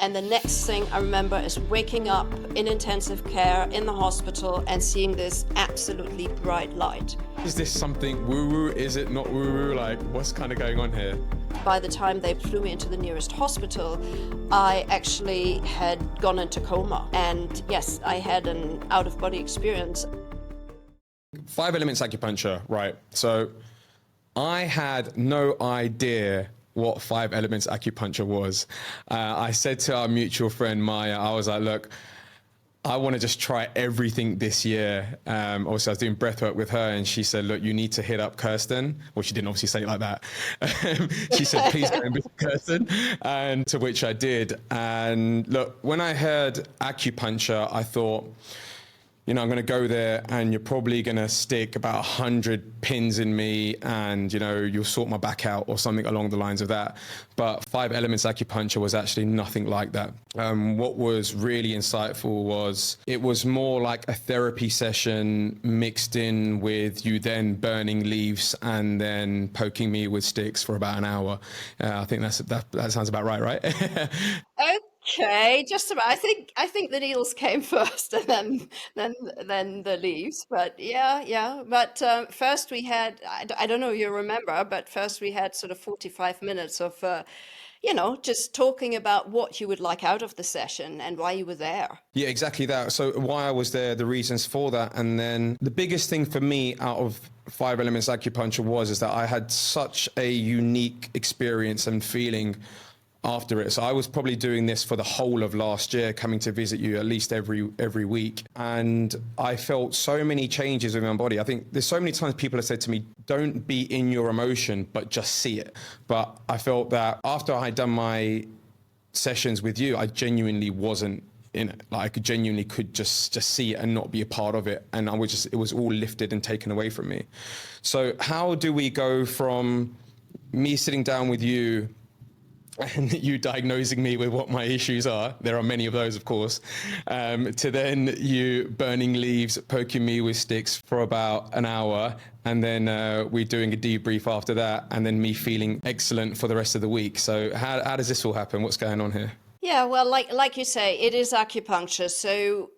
And the next thing I remember is waking up in intensive care in the hospital and seeing this absolutely bright light. Is this something woo-woo? Is it not woo-woo? Like, what's kind of going on here? By the time they flew me into the nearest hospital, I actually had gone into coma. And yes, I had an out-of-body experience. Five Elements Acupuncture, right? So I had no idea what Five Elements Acupuncture was. I said to our mutual friend Maya, I was like, look, I want to just try everything this year. Also, I was doing breathwork with her, and she said, look, you need to hit up Kirsten. Well, she didn't obviously say it like that. She said, please go and visit Kirsten. And to which I did. And look, when I heard acupuncture, I thought, you know, I'm going to go there and you're probably going to stick about 100 pins in me and, you know, you'll sort my back out or something along the lines of that. But Five Elements Acupuncture was actually nothing like that. What was really insightful was it was more like a therapy session mixed in with you then burning leaves and then poking me with sticks for about an hour. I think that sounds about right? Okay, just about. I think the needles came first, and then the leaves. But yeah. But first we had, I don't know if you remember, but first we had sort of 45 minutes of, just talking about what you would like out of the session and why you were there. Yeah, exactly that. So why I was there, the reasons for that. And then the biggest thing for me out of Five Elements Acupuncture is that I had such a unique experience and feeling after it. So I was probably doing this for the whole of last year, coming to visit you at least every week. And I felt so many changes in my body. I think there's so many times people have said to me, don't be in your emotion, but just see it. But I felt that after I had done my sessions with you, I genuinely wasn't in it. Like I genuinely could just see it and not be a part of it. And it was all lifted and taken away from me. So how do we go from me sitting down with you and you diagnosing me with what my issues are, there are many of those, of course, to then you burning leaves, poking me with sticks for about an hour, and then we're doing a debrief after that, and then me feeling excellent for the rest of the week. So how does this all happen? What's going on here? Yeah, well, like you say, it is acupuncture. So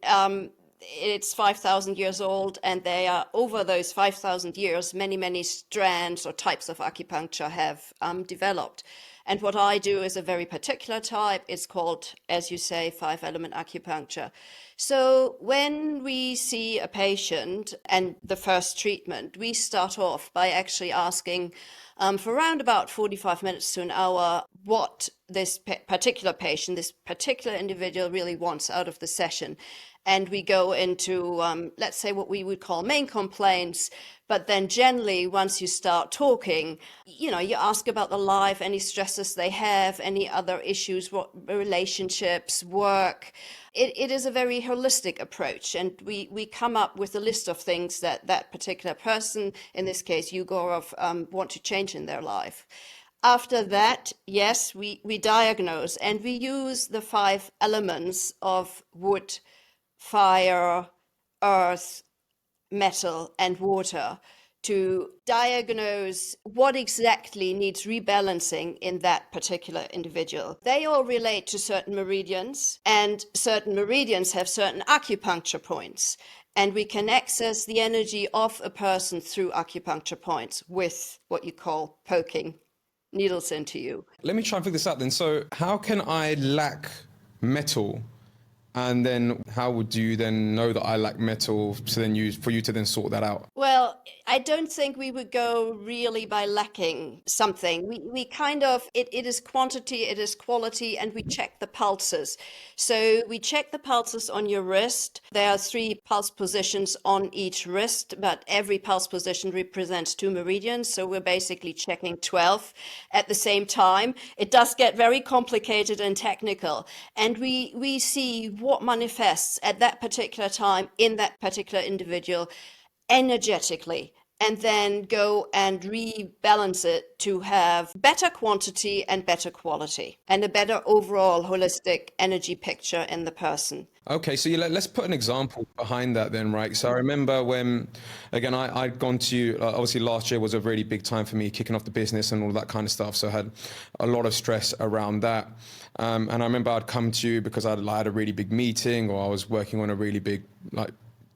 it's 5,000 years old, and they are over those 5,000 years, many strands or types of acupuncture have developed. And what I do is a very particular type. It's called, as you say, Five Element Acupuncture. So when we see a patient and the first treatment, we start off by actually asking for around about 45 minutes to an hour what this particular patient, this particular individual really wants out of the session. And we go into, let's say, what we would call main complaints. But then generally, once you start talking, you ask about the life, any stresses they have, any other issues, what relationships, work. It is a very holistic approach. And we come up with a list of things that particular person, in this case, you, Gaurav, want to change in their life. After that, yes, we diagnose, and we use the 5 elements of wood, fire, earth, metal, and water to diagnose what exactly needs rebalancing in that particular individual. They all relate to certain meridians, and certain meridians have certain acupuncture points. And we can access the energy of a person through acupuncture points with what you call poking needles into you. Let me try and figure this out then. So how can I lack metal? And then how would you then know that I lack metal to then use for you to then sort that out? Well, I don't think we would go really by lacking something. We kind of, it is quantity, it is quality, and we check the pulses. So we check the pulses on your wrist. There are 3 pulse positions on each wrist, but every pulse position represents 2 meridians. So we're basically checking 12 at the same time. It does get very complicated and technical. And we see what manifests at that particular time in that particular individual energetically. and then go and rebalance it to have better quantity and better quality and a better overall holistic energy picture in the person. Okay, so let's put an example behind that then, right? So I remember when, again, I'd gone to, obviously last year was a really big time for me, kicking off the business and all that kind of stuff. So I had a lot of stress around that. And I remember I'd come to you because I'd had a really big meeting, or I was working on a really big like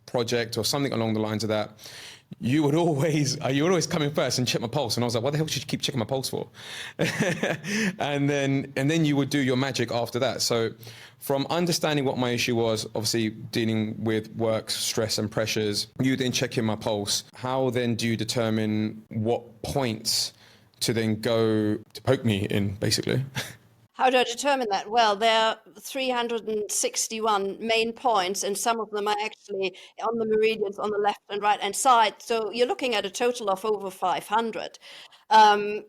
project or something along the lines of that. You would always come in first and check my pulse, and I was like, what the hell should you keep checking my pulse for? and then you would do your magic after that. So from understanding what my issue was, obviously dealing with work stress and pressures, you then check in my pulse. How then do you determine what points to then go to poke me in, basically? How do I determine that? Well, there are 361 main points, and some of them are actually on the meridians on the left and right hand side. So you're looking at a total of over 500. And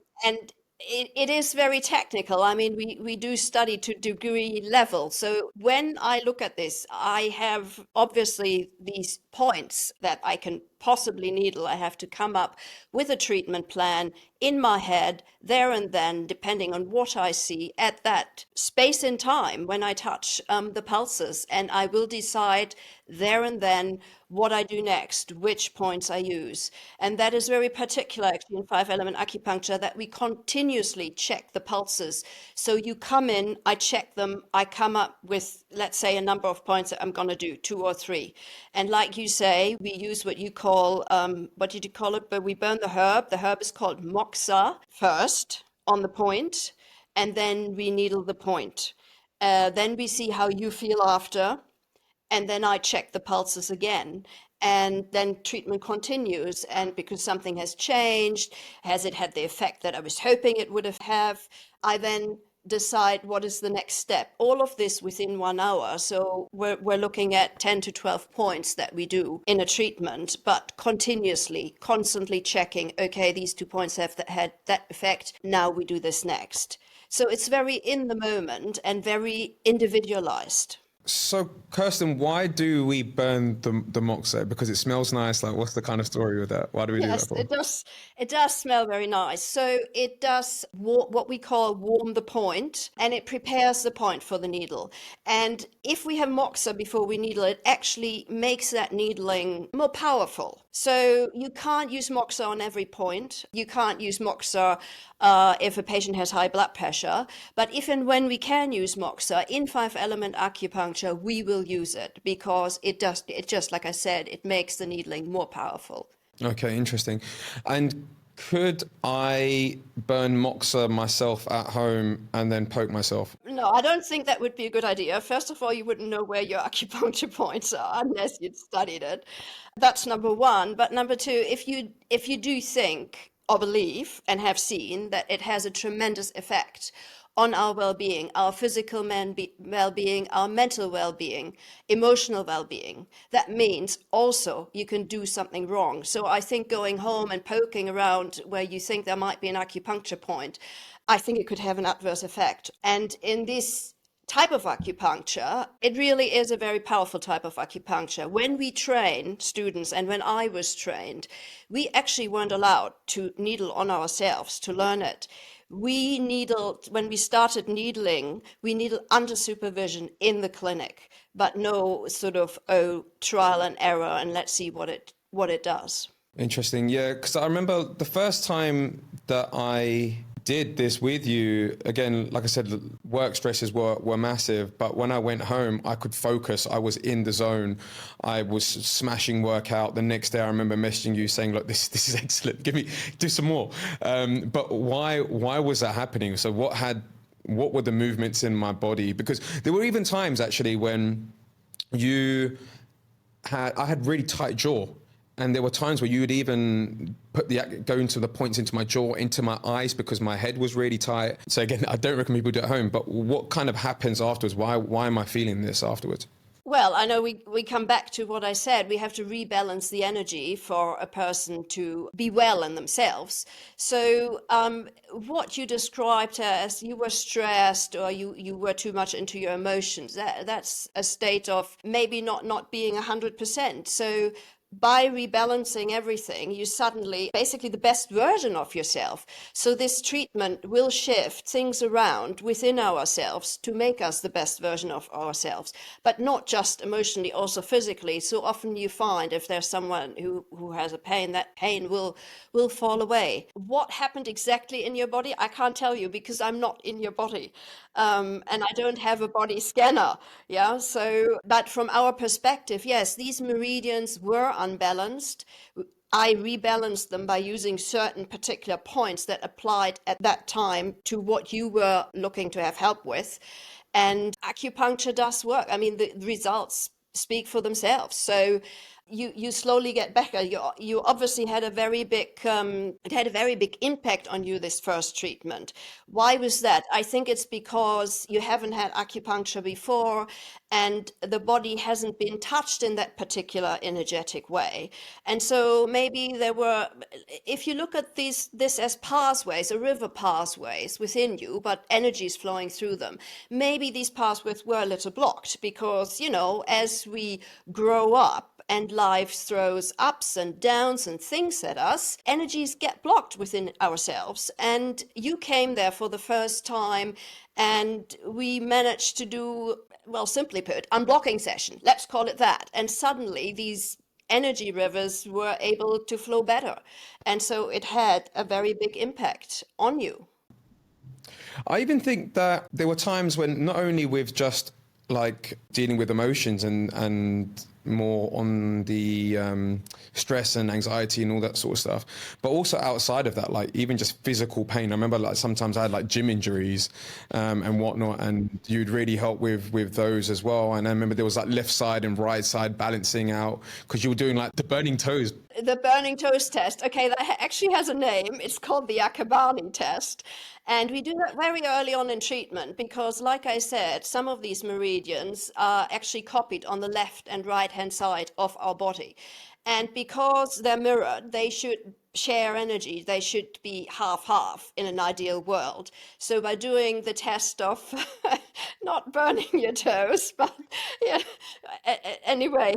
it is very technical. I mean, we do study to degree level. So when I look at this, I have obviously these points that I can possibly needle. I have to come up with a treatment plan in my head there and then, depending on what I see at that space in time when I touch the pulses. And I will decide there and then what I do next, which points I use. And that is very particular actually in five element acupuncture, that we continuously check the pulses. So you come in, I check them, I come up with, let's say, a number of points that I'm going to do, 2 or 3. And like you say, we use what you call, what did you call it? But we burn the herb. The herb is called Moxa first on the point, and then we needle the point. Then we see how you feel after, and then I check the pulses again. And then treatment continues. And because something has changed, has it had the effect that I was hoping it would have, I then decide what is the next step. All of this within 1 hour. So we're looking at 10 to 12 points that we do in a treatment, but continuously, constantly checking, okay, these 2 points have had that effect. Now we do this next. So it's very in the moment and very individualized. So, Kirsten, why do we burn the moxa? Because it smells nice. Like, what's the kind of story with that? Why do we do that Yes, for? it does. It does smell very nice. So it does what we call warm the point, and it prepares the point for the needle. And if we have moxa before we needle, it actually makes that needling more powerful. So you can't use moxa on every point. You can't use moxa if a patient has high blood pressure. But if and when we can use moxa in five element acupuncture, we will use it because it just like I said, it makes the needling more powerful. Okay, interesting. And could I burn moxa myself at home and then poke myself? No, I don't think that would be a good idea. First of all, you wouldn't know where your acupuncture points are unless you'd studied it. That's number one. But number two, if you do think or believe and have seen that it has a tremendous effect on our well-being, our physical well-being, our mental well-being, emotional well-being, that means also you can do something wrong. So I think going home and poking around where you think there might be an acupuncture point, I think it could have an adverse effect. And in this type of acupuncture, it really is a very powerful type of acupuncture. When we train students, and when I was trained, we actually weren't allowed to needle on ourselves to learn it. We needled, when we started needling, we needled under supervision in the clinic, but no sort of, trial and error, and let's see what it does. Interesting. Yeah, because I remember the first time that I did this with you, again, like I said, work stresses were massive, but when I went home, I could focus. I was in the zone. I was smashing work out. The next day, I remember messaging you saying, look, this is excellent. Do some more. But why was that happening? So what were the movements in my body? Because there were even times actually when I had really tight jaw. And there were times where you would even go into the points into my jaw, into my eyes, because my head was really tight. So again, I don't recommend people do it at home, but what kind of happens afterwards? Why am I feeling this afterwards? Well, I know we come back to what I said. We have to rebalance the energy for a person to be well in themselves. So what you described as you were stressed or you were too much into your emotions, that's a state of maybe not being 100%. So by rebalancing everything, you suddenly basically the best version of yourself. So this treatment will shift things around within ourselves to make us the best version of ourselves, but not just emotionally, also physically. So often you find if there's someone who has a pain, that pain will fall away. What happened exactly in your body? I can't tell you because I'm not in your body. And I don't have a body scanner. Yeah. So, but from our perspective, yes, these meridians were unbalanced. I rebalanced them by using certain particular points that applied at that time to what you were looking to have help with. And acupuncture does work. I mean, the results speak for themselves. So you slowly get better. You obviously had a very big it had a very big impact on you, this first treatment. Why was that? I think it's because you haven't had acupuncture before, and the body hasn't been touched in that particular energetic way. And so maybe there were, if you look at this as pathways, a river pathways within you, but energy is flowing through them. Maybe these pathways were a little blocked because, as we grow up, and life throws ups and downs and things at us, energies get blocked within ourselves. And you came there for the first time, and we managed to do, well, simply put, unblocking session. Let's call it that. And suddenly these energy rivers were able to flow better. And so it had a very big impact on you. I even think that there were times when not only with just like dealing with emotions and more on the stress and anxiety and all that sort of stuff, but also outside of that, like even just physical pain. I remember like sometimes I had like gym injuries and whatnot, and you'd really help with those as well. And I remember there was like left side and right side balancing out because you were doing like the burning toes. The burning toes test. Okay, that actually has a name. It's called the Akabani test. And we do that very early on in treatment because, like I said, some of these meridians are actually copied on the left and right hand side of our body. And because they're mirrored, they should share energy. They should be half-half in an ideal world. So by doing the test of not burning your toes, but yeah, anyway,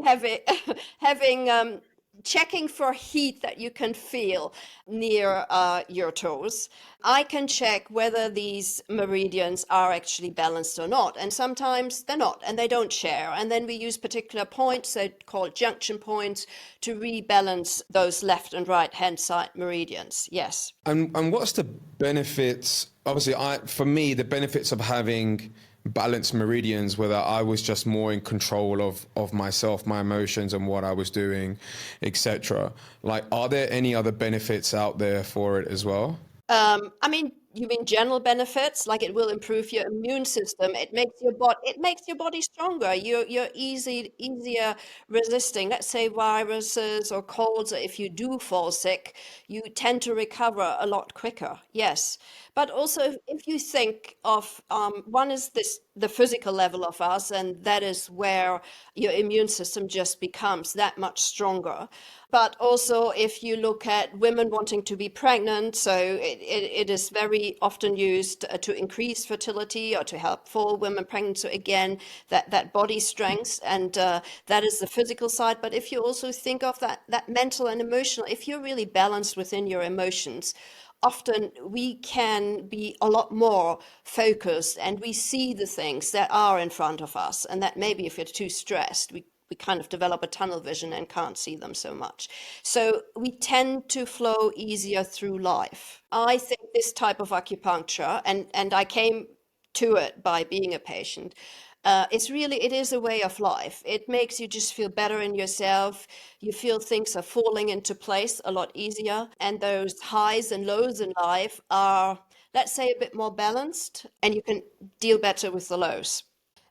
having checking for heat that you can feel near your toes, I can check whether these meridians are actually balanced or not. And sometimes they're not, and they don't share. And then we use particular points, they're called junction points, to rebalance those left and right hand side meridians. Yes. And what's the benefits? Obviously, for me, the benefits of having balanced meridians were that I was just more in control of myself, my emotions, and what I was doing, etc. Like, are there any other benefits out there for it as well? I mean, you mean general benefits, like it will improve your immune system. It makes your body stronger. You're easier resisting, let's say, viruses or colds. Or if you do fall sick, you tend to recover a lot quicker. Yes, but also if you think of one is the physical level of us, and that is where your immune system just becomes that much stronger. But also, if you look at women wanting to be pregnant, so it is very often used to increase fertility or to help fall women pregnant. So again, that body strength, and that is the physical side. But if you also think of that mental and emotional, if you're really balanced within your emotions, often we can be a lot more focused and we see the things that are in front of us, and that maybe if you're too stressed, we kind of develop a tunnel vision and can't see them so much. So we tend to flow easier through life. I think this type of acupuncture, and I came to it by being a patient, it is a way of life. It makes you just feel better in yourself. You feel things are falling into place a lot easier. And those highs and lows in life are, let's say, a bit more balanced, and you can deal better with the lows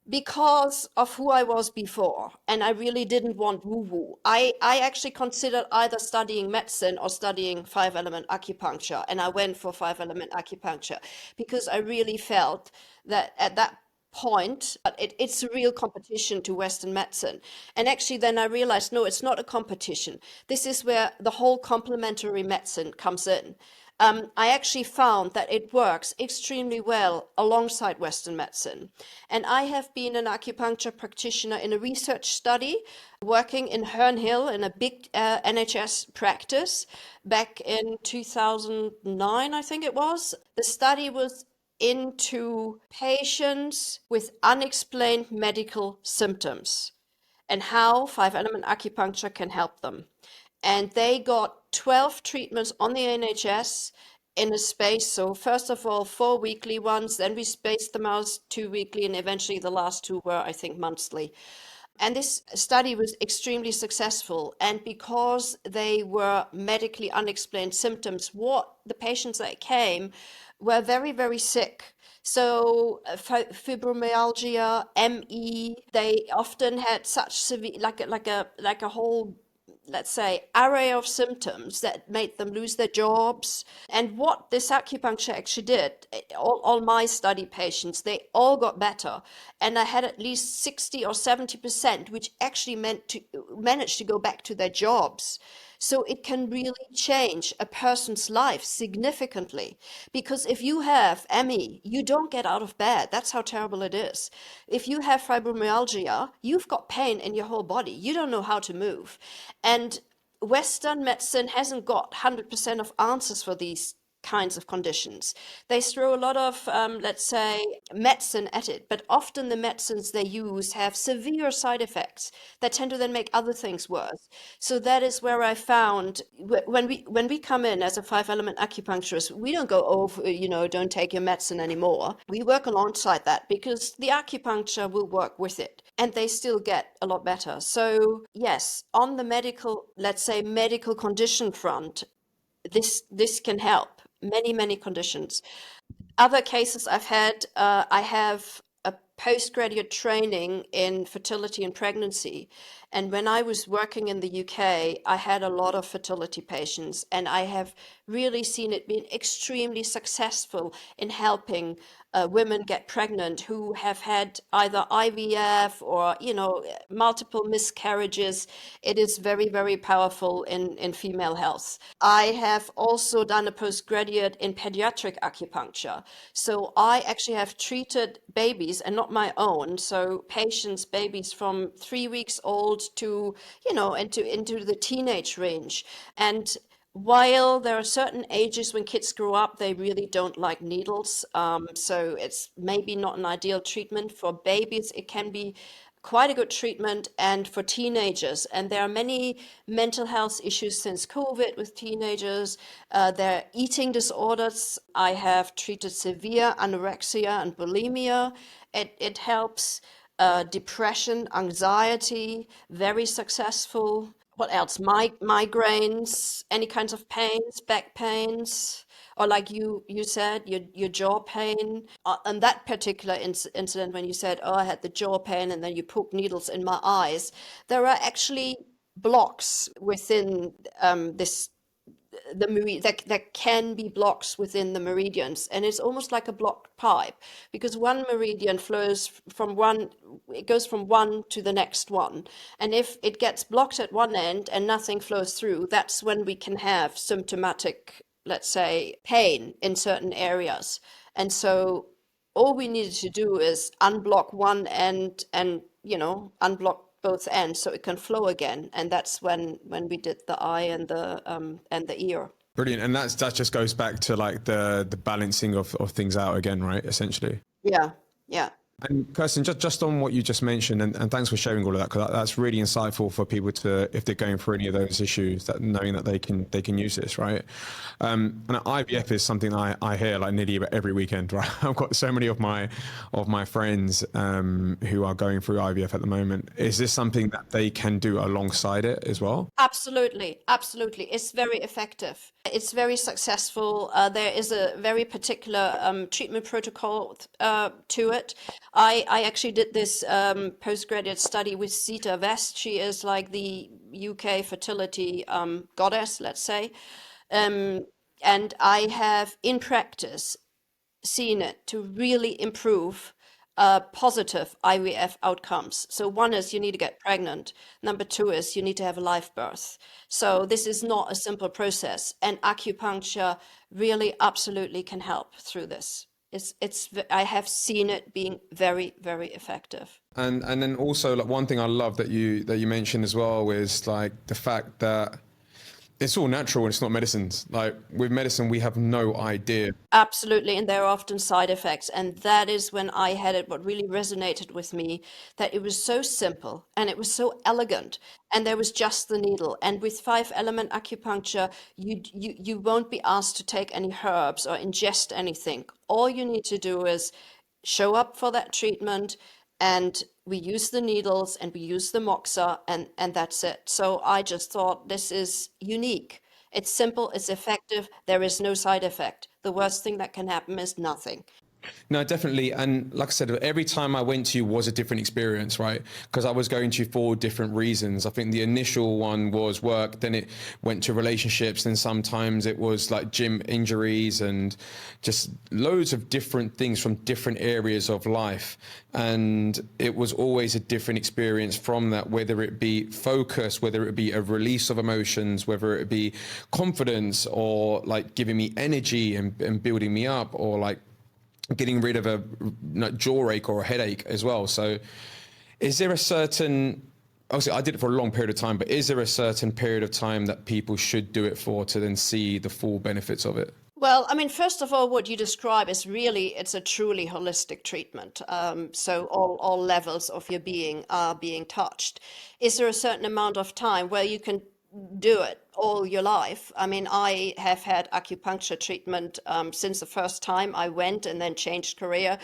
because of who I was before, and I really didn't want woo-woo. I actually considered either studying medicine or studying five element acupuncture, and I went for five element acupuncture because I really felt that at that point it's a real competition to Western medicine. And actually then I realized, no, it's not a competition. This is where the whole complementary medicine comes in. I actually found that it works extremely well alongside Western medicine. And I have been an acupuncture practitioner in a research study working in Herne Hill in a big NHS practice back in 2009, I think it was. The study was into patients with unexplained medical symptoms and how five element acupuncture can help them. And they got 12 treatments on the NHS in a space. So first of all, 4 weekly ones, then we spaced them out 2 weekly, and eventually the last two were, I think, monthly. And this study was extremely successful. And because they were medically unexplained symptoms, what the patients that came were very, very sick. So fibromyalgia, ME, they often had such severe, like a whole, let's say, array of symptoms that made them lose their jobs. And what this acupuncture actually did, all my study patients, they all got better. And I had at least 60 or 70%, which actually managed to go back to their jobs. So it can really change a person's life significantly. Because if you have ME, you don't get out of bed. That's how terrible it is. If you have fibromyalgia, you've got pain in your whole body. You don't know how to move. And Western medicine hasn't got 100% of answers for these kinds of conditions. They throw a lot of, let's say, medicine at it, but often the medicines they use have severe side effects that tend to then make other things worse. So that is where I found when we come in as a five element acupuncturist, we don't go over, don't take your medicine anymore. We work alongside that because the acupuncture will work with it and they still get a lot better. So yes, on the medical, let's say medical condition front, this can help many conditions. Other cases I've had, I have a postgraduate training in fertility and pregnancy. And when I was working in the UK, I had a lot of fertility patients, and I have really seen it being extremely successful in helping women get pregnant who have had either IVF or, multiple miscarriages. It is very powerful in female health. I have also done a postgraduate in pediatric acupuncture. So I actually have treated babies and not my own. So patients, babies from 3 weeks old to, into the teenage range. And while there are certain ages when kids grow up, they really don't like needles. So it's maybe not an ideal treatment. For babies, it can be quite a good treatment, and for teenagers. And there are many mental health issues since COVID with teenagers. There are eating disorders. I have treated severe anorexia and bulimia. It helps. Depression, anxiety, very successful. What else? Migraines, any kinds of pains, back pains, or like you said, your jaw pain. And that particular incident when you said, "Oh, I had the jaw pain," and then you poked needles in my eyes, there are actually blocks within this the there can be blocks within the meridians, and it's almost like a blocked pipe because one meridian flows from one, it goes from one to the next one, and if it gets blocked at one end and nothing flows through, that's when we can have symptomatic, let's say, pain in certain areas. And so all we needed to do is unblock one end and unblock both ends so it can flow again, and that's when we did the eye and the ear. Brilliant. And that just goes back to like the balancing of things out again, right? Essentially. Yeah. And Kirsten, just on what you just mentioned, and thanks for sharing all of that, because that's really insightful for people to, if they're going through any of those issues, that knowing that they can use this, right? And IVF is something I hear like nearly every weekend, right? I've got so many of my friends who are going through IVF at the moment. Is this something that they can do alongside it as well? Absolutely. It's very effective. It's very successful. There is a very particular treatment protocol to it. I actually did this postgraduate study with Sita West. She is like the UK fertility goddess, let's say. And I have in practice seen it to really improve positive IVF outcomes. So one is you need to get pregnant. Number two is you need to have a live birth. So this is not a simple process, and acupuncture really absolutely can help through this. I have seen it being very, very effective. And then also, like, one thing I love that you mentioned as well is like the fact that it's all natural and it's not medicines. Like with medicine, we have no idea. Absolutely, and there are often side effects, and that is when I had it. What really resonated with me, that it was so simple and it was so elegant, and there was just the needle. And with five element acupuncture, you won't be asked to take any herbs or ingest anything. All you need to do is show up for that treatment, and we use the needles and we use the Moxa, and that's it. So I just thought this is unique. It's simple, it's effective, there is no side effect. The worst thing that can happen is nothing. No, definitely. And like I said, every time I went to you was a different experience, right? Because I was going to you for different reasons. I think the initial one was work, then it went to relationships, then sometimes it was like gym injuries and just loads of different things from different areas of life. And it was always a different experience from that, whether it be focus, whether it be a release of emotions, whether it be confidence, or like giving me energy and building me up, or like getting rid of a jaw ache or a headache as well. So is there a certain, obviously I did it for a long period of time, but is there a certain period of time that people should do it for to then see the full benefits of it? Well, I mean, first of all, what you describe is really, it's a truly holistic treatment. So all levels of your being are being touched. Is there a certain amount of time where you can do it all your life? I mean, I have had acupuncture treatment since the first time I went, and then changed career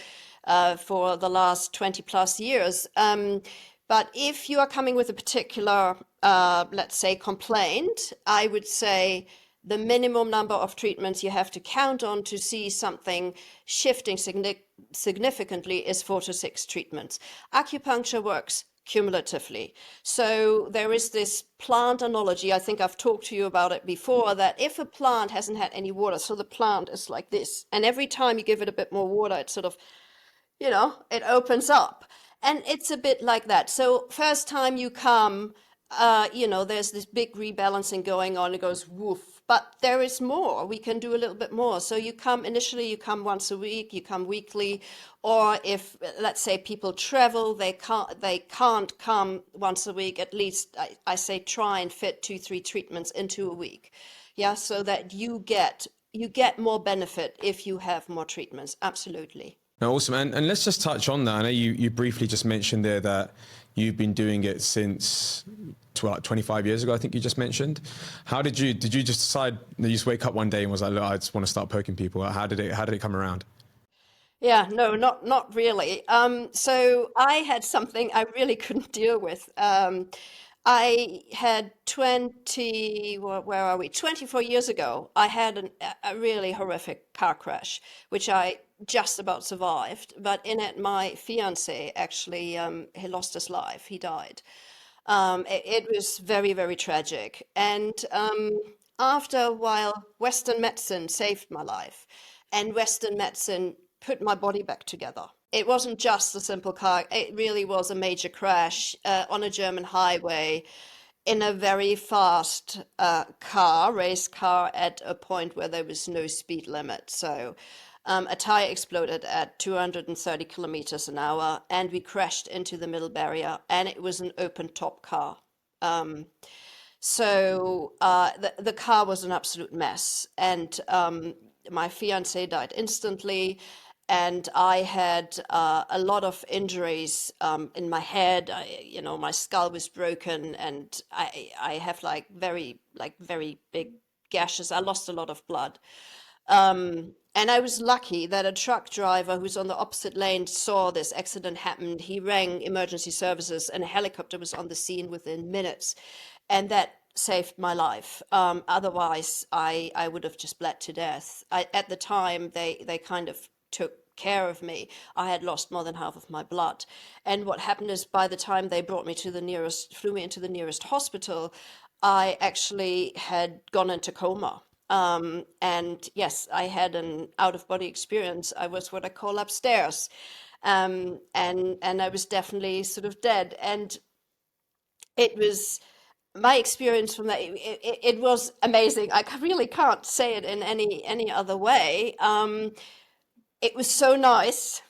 for the last 20 plus years. But if you are coming with a particular, let's say, complaint, I would say the minimum number of treatments you have to count on to see something shifting significantly is 4 to 6 treatments. Acupuncture works cumulatively. So there is this plant analogy, I think I've talked to you about it before, that if a plant hasn't had any water, so the plant is like this, and every time you give it a bit more water, it sort of, it opens up. And it's a bit like that. So first time you come, there's this big rebalancing going on. It goes woof. But there is more. We can do a little bit more. So initially you come once a week, you come weekly, or if, let's say, people travel, they can't come once a week. At least I say try and fit 2, 3 treatments into a week. Yeah, so that you get more benefit if you have more treatments. Absolutely. No, awesome. And let's just touch on that. I know you briefly just mentioned there that you've been doing it since 25 years ago, I think you just mentioned. Did you just decide that you just wake up one day and was like, look, I just want to start poking people? How did it come around? Yeah, no, not really. So I had something I really couldn't deal with. I had where are we? 24 years ago, I had a really horrific car crash, which I just about survived. But in it, my fiance actually, he lost his life. He died. It was very, very tragic. And after a while, Western medicine saved my life, and Western medicine put my body back together. It wasn't just a simple car, it really was a major crash on a German highway in a very fast race car, at a point where there was no speed limit. So a tire exploded at 230 kilometers an hour, and we crashed into the middle barrier, and it was an open top car. Um, the car was an absolute mess, and my fiance died instantly, and I had a lot of injuries in my head. My skull was broken, and I have very big gashes. I lost a lot of blood. And I was lucky that a truck driver who's on the opposite lane saw this accident happen. He rang emergency services, and a helicopter was on the scene within minutes. And that saved my life. Otherwise, I would have just bled to death. At the time, they kind of took care of me. I had lost more than half of my blood. And what happened is, by the time they flew me into the nearest hospital, I actually had gone into coma. And yes, I had an out of body experience. I was what I call upstairs. And I was definitely sort of dead. And it was my experience from that. It was amazing. Really can't say it in any other way. It was so nice.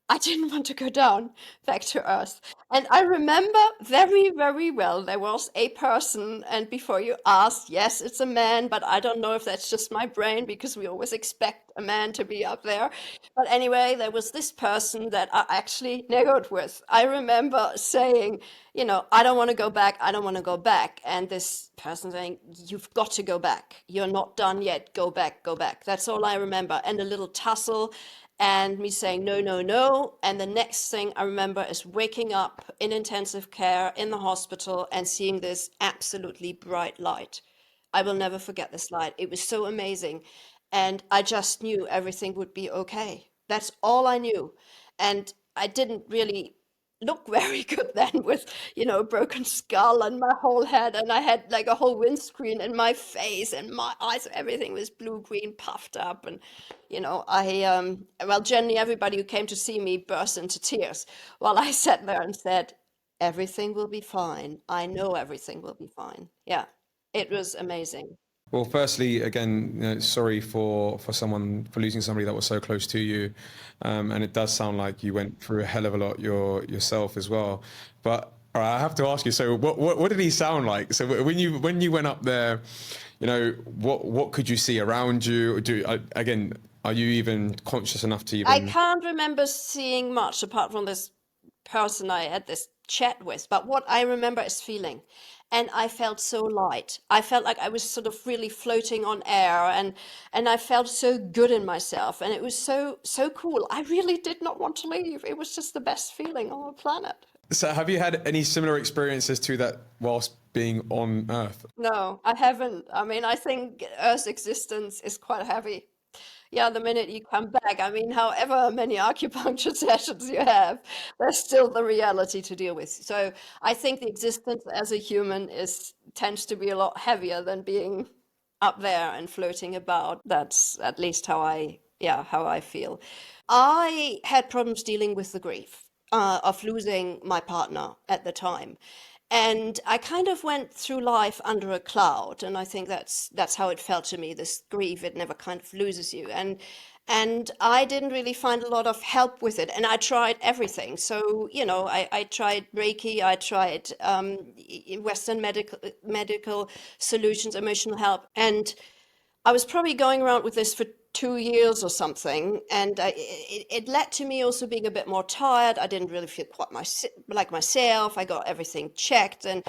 I didn't want to go down back to Earth. And I remember very, very well there was a person, and before you asked, yes, it's a man, but I don't know if that's just my brain because we always expect a man to be up there. But anyway, there was this person that I actually negotiated with. I remember saying, I don't want to go back, I don't want to go back. And this person saying, you've got to go back. You're not done yet. Go back, go back. That's all I remember. And a little tussle and me saying no, no, no. And the next thing I remember is waking up in intensive care in the hospital and seeing this absolutely bright light. I will never forget this light. It was so amazing. And I just knew everything would be okay. That's all I knew. And I didn't really look very good then with, a broken skull and my whole head. And I had like a whole windscreen in my face and my eyes, everything was blue, green, puffed up. And well, generally everybody who came to see me burst into tears while I sat there and said, everything will be fine. I know everything will be fine. Yeah, it was amazing. Well, firstly, again, sorry for someone for losing somebody that was so close to you, and it does sound like you went through a hell of a lot yourself as well. But all right, I have to ask you. So, what did he sound like? So, when you went up there, what could you see around you? Again, are you even conscious enough to I even? can't remember seeing much apart from this person I had this chat with, but what I remember is feeling. And I felt so light. I felt like I was sort of really floating on air and I felt so good in myself. And it was so cool. I really did not want to leave. It was just the best feeling on the planet. So, have you had any similar experiences to that whilst being on Earth? No, I haven't. I mean, I think Earth's existence is quite heavy. Yeah, the minute you come back, I mean, however many acupuncture sessions you have, there's still the reality to deal with. So I think the existence as a human is tends to be a lot heavier than being up there and floating about. That's at least how I feel. I had problems dealing with the grief of losing my partner at the time. And I kind of went through life under a cloud, and I think that's how it felt to me. This grief, it never kind of loses you, and I didn't really find a lot of help with it. And I tried everything. So I tried Reiki, I tried Western medical solutions, emotional help, and I was probably going around with this for 2 years or something, and it led to me also being a bit more tired. I didn't really feel quite like myself. I got everything checked, and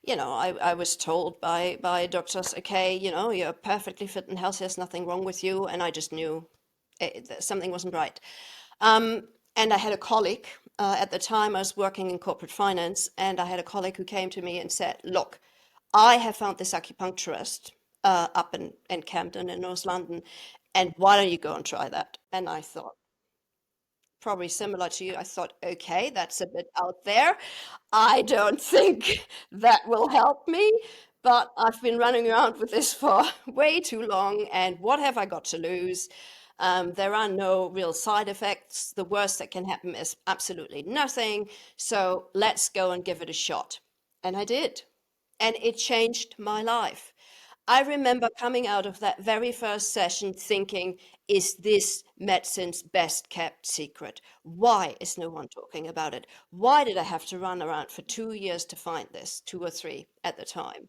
I was told by doctors, okay, you're perfectly fit and healthy. There's nothing wrong with you, and I just knew that something wasn't right. And I had a colleague at the time. I was working in corporate finance, and I had a colleague who came to me and said, "Look, I have found this acupuncturist up in Camden in North London, and why don't you go and try that?" And I thought, probably similar to you, I thought, okay, that's a bit out there. I don't think that will help me, but I've been running around with this for way too long, and what have I got to lose? There are no real side effects. The worst that can happen is absolutely nothing. So let's go and give it a shot. And I did. And it changed my life. I remember coming out of that very first session thinking, is this medicine's best kept secret? Why is no one talking about it? Why did I have to run around for 2 years to find this, 2 or 3 at the time?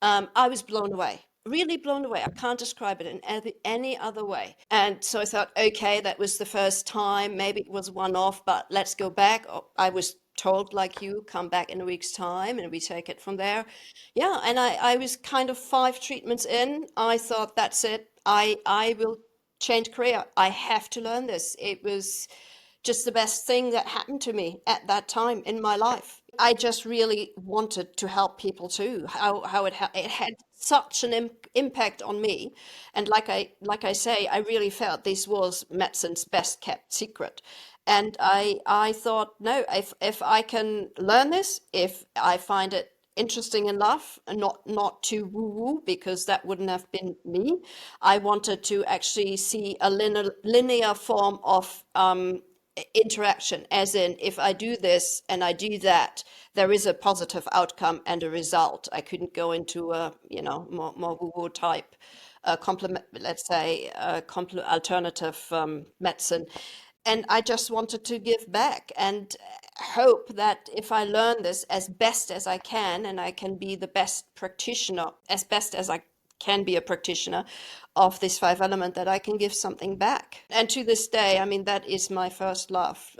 I was blown away, really blown away. I can't describe it in any other way. And so I thought, okay, that was the first time. Maybe it was one off, but let's go back. I was told, like you, come back in a week's time and we take it from there. Yeah, and I was kind of 5 treatments in. I thought, that's it. I will change career. I have to learn this. It was just the best thing that happened to me at that time in my life. I just really wanted to help people too. How it had such an impact on me, and like I say, I really felt this was medicine's best kept secret. And I thought, no, if I can learn this, if I find it interesting enough, and not too woo woo, because that wouldn't have been me. I wanted to actually see a linear form of interaction, as in if I do this and I do that, there is a positive outcome and a result. I couldn't go into a, more woo-woo type complement, let's say, alternative medicine. And I just wanted to give back and hope that if I learn this as best as I can, and I can be the best practitioner, as best as I can be a practitioner of this five element, that I can give something back. And to this day, I mean, that is my first love,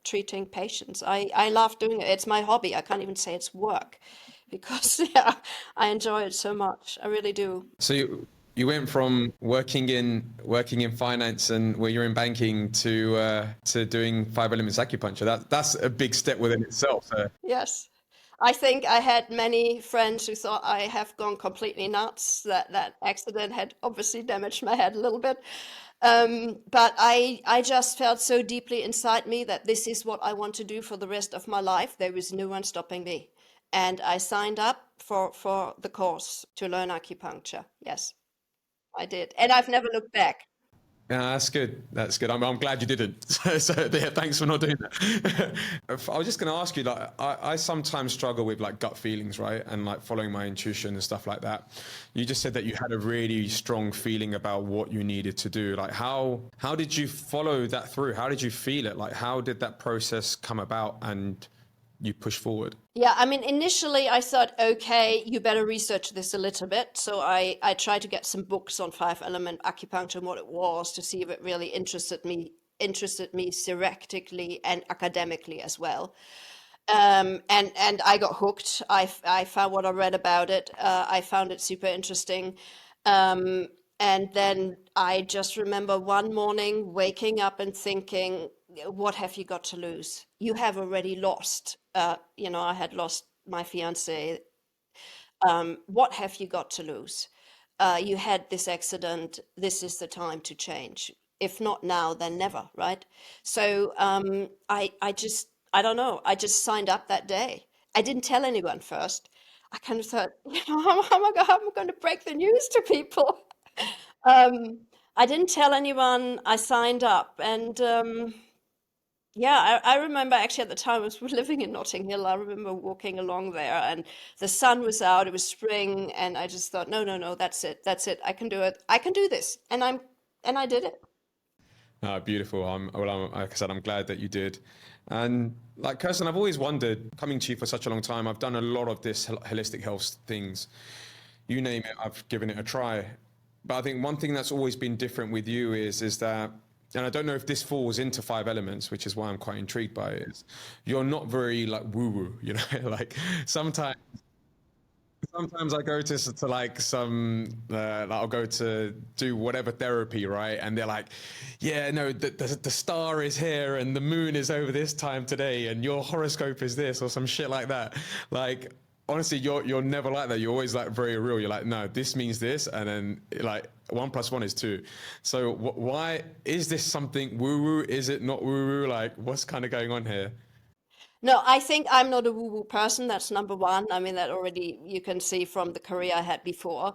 treating patients. I love doing it. It's my hobby. I can't even say it's work because yeah, I enjoy it so much. I really do. So you went from working in finance and where you're in banking to doing Five Elements Acupuncture. That's a big step within itself. So. Yes. I think I had many friends who thought I have gone completely nuts, that that accident had obviously damaged my head a little bit. But I just felt so deeply inside me that this is what I want to do for the rest of my life. There was no one stopping me. And I signed up for the course to learn acupuncture. Yes, I did. And I've never looked back. Yeah, that's good. That's good. I'm glad you didn't. So yeah, thanks for not doing that. I was just going to ask you, like, I sometimes struggle with like gut feelings, right? And like following my intuition and stuff like that. You just said that you had a really strong feeling about what you needed to do. Like how did you follow that through? How did you feel it? Like how did that process come about and you push forward? Yeah, I mean, initially I thought, okay, you better research this a little bit. So I tried to get some books on five element acupuncture and what it was to see if it really interested me theoretically and academically as well. And I got hooked. I found what I read about it. I found it super interesting. Um, and then I just remember one morning waking up and thinking, what have you got to lose? You have already lost. I had lost my fiance. What have you got to lose? You had this accident. This is the time to change. If not now, then never, right? So I don't know. I just signed up that day. I didn't tell anyone first. I kind of thought, how am I going to break the news to people? Um, I didn't tell anyone. I signed up, and yeah, I remember actually at the time I was living in Notting Hill. I remember walking along there, and the sun was out. It was spring, and I just thought, no, no, no, that's it, that's it. I can do it. I can do this, and I did it. Beautiful. Like I said, I'm glad that you did. And like Kirsten, I've always wondered, coming to you for such a long time, I've done a lot of this holistic health things. You name it, I've given it a try. But I think one thing that's always been different with you is that, and I don't know if this falls into five elements, which is why I'm quite intrigued by it, is you're not very like woo woo, like sometimes sometimes I go to like some like I'll go to do whatever therapy, right? And they're like, yeah, no, the star is here and the moon is over this time today and your horoscope is this or some shit like that. Like honestly, you're never like that. You're always like very real. You're like, no, this means this, and then like 1 + 1 is 2. So why is this something woo woo? Is it not woo woo? Like what's kind of going on here? No, I think I'm not a woo-woo person. That's number one. I mean, that already you can see from the career I had before.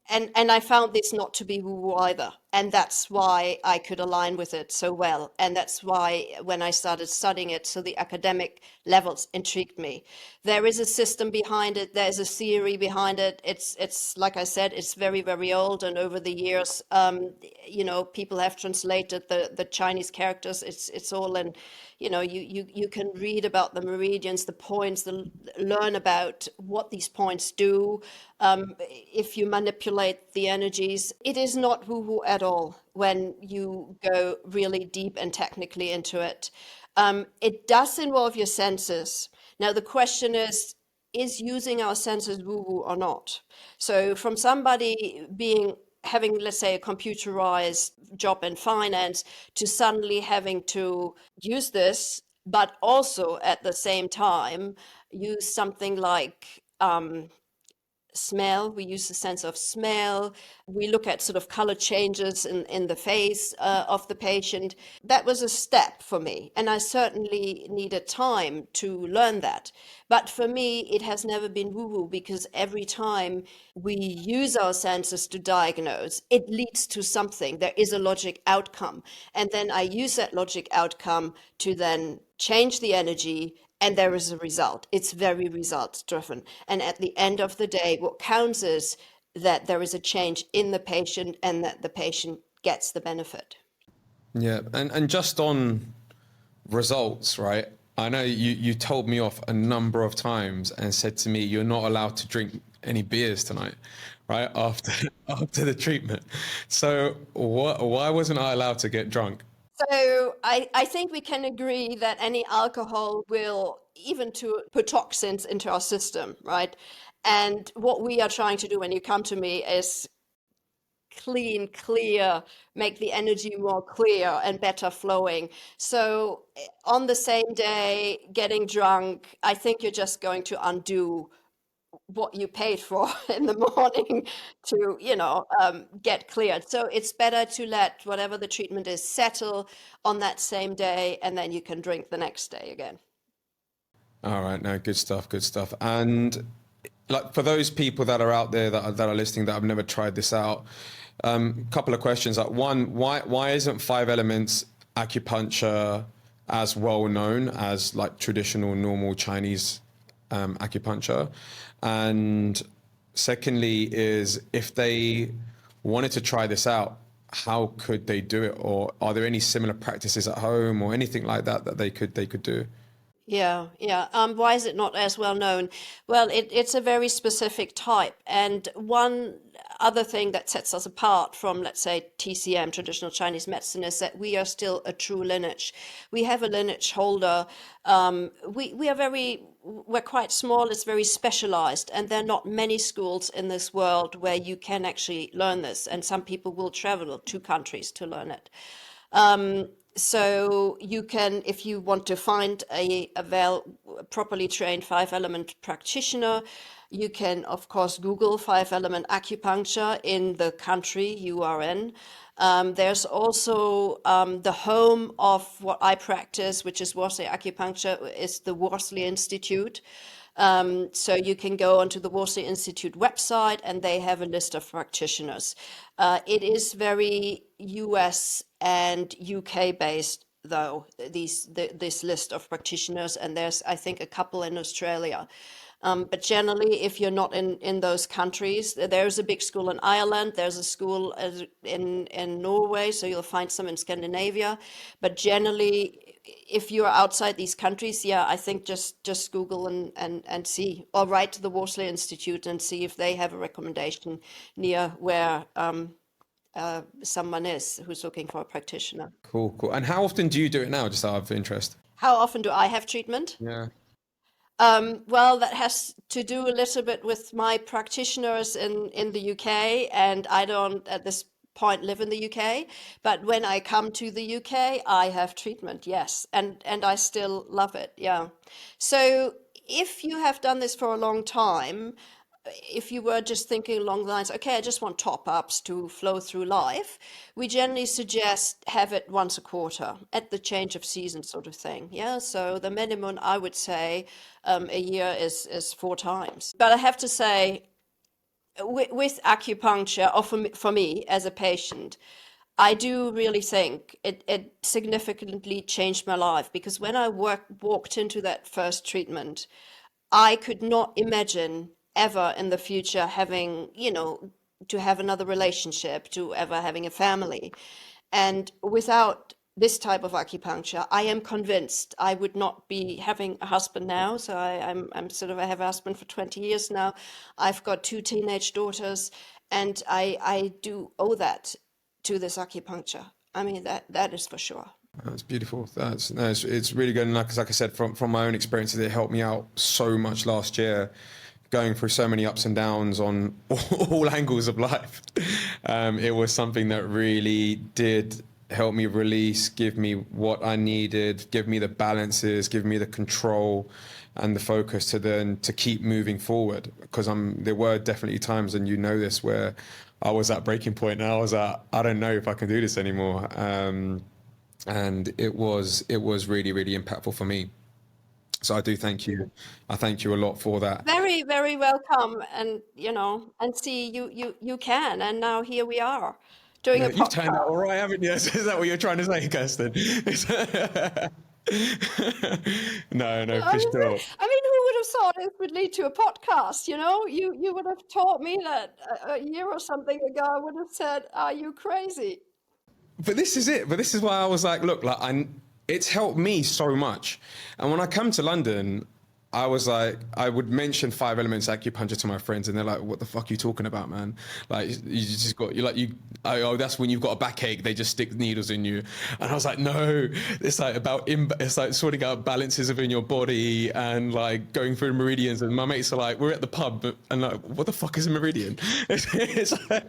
And I found this not to be woo-woo either. And that's why I could align with it so well. And that's why when I started studying it, so the academic levels intrigued me. There is a system behind it. There's a theory behind it. It's like I said, it's very, very old. And over the years, people have translated the Chinese characters. It's all in, you can read about the meridians, the points, learn about what these points do. If you manipulate the energies, it is not woo-woo at all when you go really deep and technically into it. It does involve your senses. Now, the question is using our senses woo-woo or not? So from somebody having, let's say, a computerized job in finance to suddenly having to use this, but also at the same time use something like smell. We use the sense of smell. We look at sort of color changes in the face of the patient. That was a step for me. And I certainly needed time to learn that. But for me, it has never been woo-woo because every time we use our senses to diagnose, it leads to something. There is a logic outcome. And then I use that logic outcome to then change the energy, and there is a result. It's very results driven. And at the end of the day, what counts is that there is a change in the patient and that the patient gets the benefit. Yeah, and just on results, right? I know you told me off a number of times and said to me, you're not allowed to drink any beers tonight, right? After after the treatment. So why wasn't I allowed to get drunk? So I think we can agree that any alcohol will even to put toxins into our system, right? And what we are trying to do when you come to me is clean, clear, make the energy more clear and better flowing. So on the same day, getting drunk, I think you're just going to undo what you paid for in the morning to, get cleared. So it's better to let whatever the treatment is settle on that same day, and then you can drink the next day again. All right, no, good stuff, good stuff. And like for those people that are out there that are listening that have never tried this out, couple of questions. Like one, why isn't Five Elements acupuncture as well known as like traditional normal Chinese acupuncture? And secondly, is if they wanted to try this out, how could they do it? Or are there any similar practices at home or anything like that that they could do? Yeah, yeah. Why is it not as well known? Well, it's a very specific type. And one other thing that sets us apart from, let's say, TCM, traditional Chinese medicine, is that we are still a true lineage. We have a lineage holder. We're quite small, it's very specialized, and there are not many schools in this world where you can actually learn this. And some people will travel to countries to learn it. So you can, if you want to find a properly trained five element practitioner, you can of course Google five element acupuncture in the country you are in. There's also the home of what I practice, which is Worsley Acupuncture, is the Worsley Institute. So you can go onto the Worsley Institute website and they have a list of practitioners. It is very US and UK based, though, this list of practitioners, and there's, I think, a couple in Australia. But generally, if you're not in those countries, there's a big school in Ireland, there's a school in Norway, so you'll find some in Scandinavia. But generally, if you're outside these countries, yeah, I think just Google and see, or write to the Worsley Institute and see if they have a recommendation near where someone is who's looking for a practitioner. Cool, cool. And how often do you do it now, just out of interest? How often do I have treatment? Yeah. Well, that has to do a little bit with my practitioners in the UK, and I don't at this point live in the UK. But when I come to the UK, I have treatment, yes, and I still love it, yeah. So if you have done this for a long time, if you were just thinking along the lines, okay, I just want top ups to flow through life, we generally suggest have it once a quarter at the change of season sort of thing. Yeah, so the minimum I would say a year is 4 times. But I have to say, with acupuncture, or for me as a patient, I do really think it significantly changed my life because when I walked into that first treatment, I could not imagine ever in the future having, to have another relationship, to ever having a family. And without this type of acupuncture, I am convinced I would not be having a husband now. So I have a husband for 20 years now. I've got 2 teenage daughters, and I do owe that to this acupuncture. I mean, that is for sure. That's beautiful. That's no, it's really good. And like I said, from my own experiences, it helped me out so much last year, going through so many ups and downs on all angles of life. It was something that really did help me release, give me what I needed, give me the balances, give me the control, and the focus to keep moving forward. Because there were definitely times, and you know this, where I was at breaking point and I was at, I don't know if I can do this anymore. And it was really, really impactful for me. So I do thank you. I thank you a lot for that. Very, very welcome. And, and see, you can. And now here we are doing a You've turned out podcast. all right, haven't you? Is that what you're trying to say, Kirsten? No, for sure. I mean, who would have thought it would lead to a podcast? You would have taught me that a year or something ago. I would have said, "Are you crazy?" But this is it. But this is why I was like, look, it's helped me so much. And when I come to London, I was like, I would mention Five Elements Acupuncture to my friends, and they're like, "What the fuck are you talking about, man? Like, oh, that's when you've got a backache. They just stick needles in you." And I was like, "No, it's like it's like sorting out balances within your body and like going through meridians." And my mates are like, "We're at the pub, and like, what the fuck is a meridian?" It's like,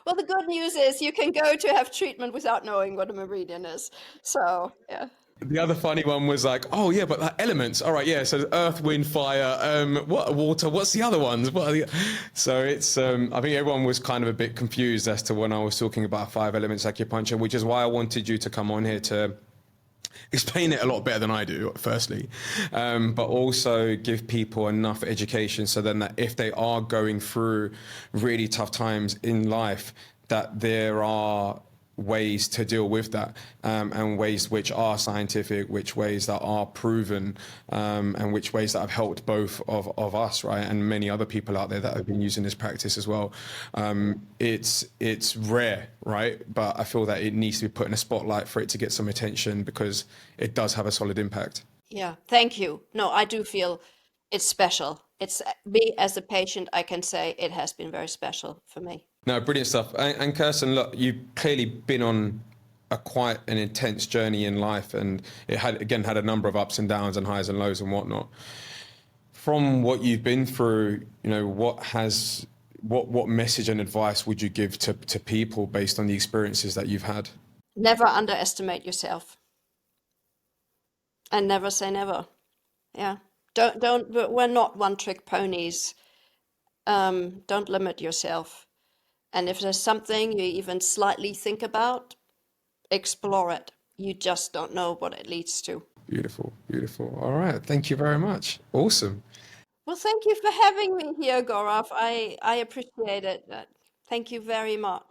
Well, the good news is you can go to have treatment without knowing what a meridian is. So, yeah. the other funny one was like, "Oh yeah, but like elements. All right, yeah. So earth, wind, fire. What water? What's the other ones? What are the?" So it's. I think everyone was kind of a bit confused as to when I was talking about Five Elements Acupuncture, which is why I wanted you to come on here to explain it a lot better than I do, firstly, but also give people enough education so then that if they are going through really tough times in life, that there are ways to deal with that, and ways which are scientific, which ways that are proven, and which ways that have helped both of us, right, and many other people out there that have been using this practice as well. It's rare, right, but I feel that it needs to be put in a spotlight for it to get some attention, because it does have a solid impact. Yeah. Thank you. No, I do feel it's special. It's me as a patient, I can say it has been very special for me. No, brilliant stuff. And Kirsten, look, you've clearly been on quite an intense journey in life, and it had a number of ups and downs and highs and lows and whatnot. From what you've been through, what message and advice would you give to people based on the experiences that you've had? Never underestimate yourself, and never say never. Yeah. We're not one-trick ponies. Don't limit yourself. And if there's something you even slightly think about, explore it. You just don't know what it leads to. Beautiful, beautiful. All right. Thank you very much. Awesome. Well, thank you for having me here, Gaurav. I appreciate it. Thank you very much.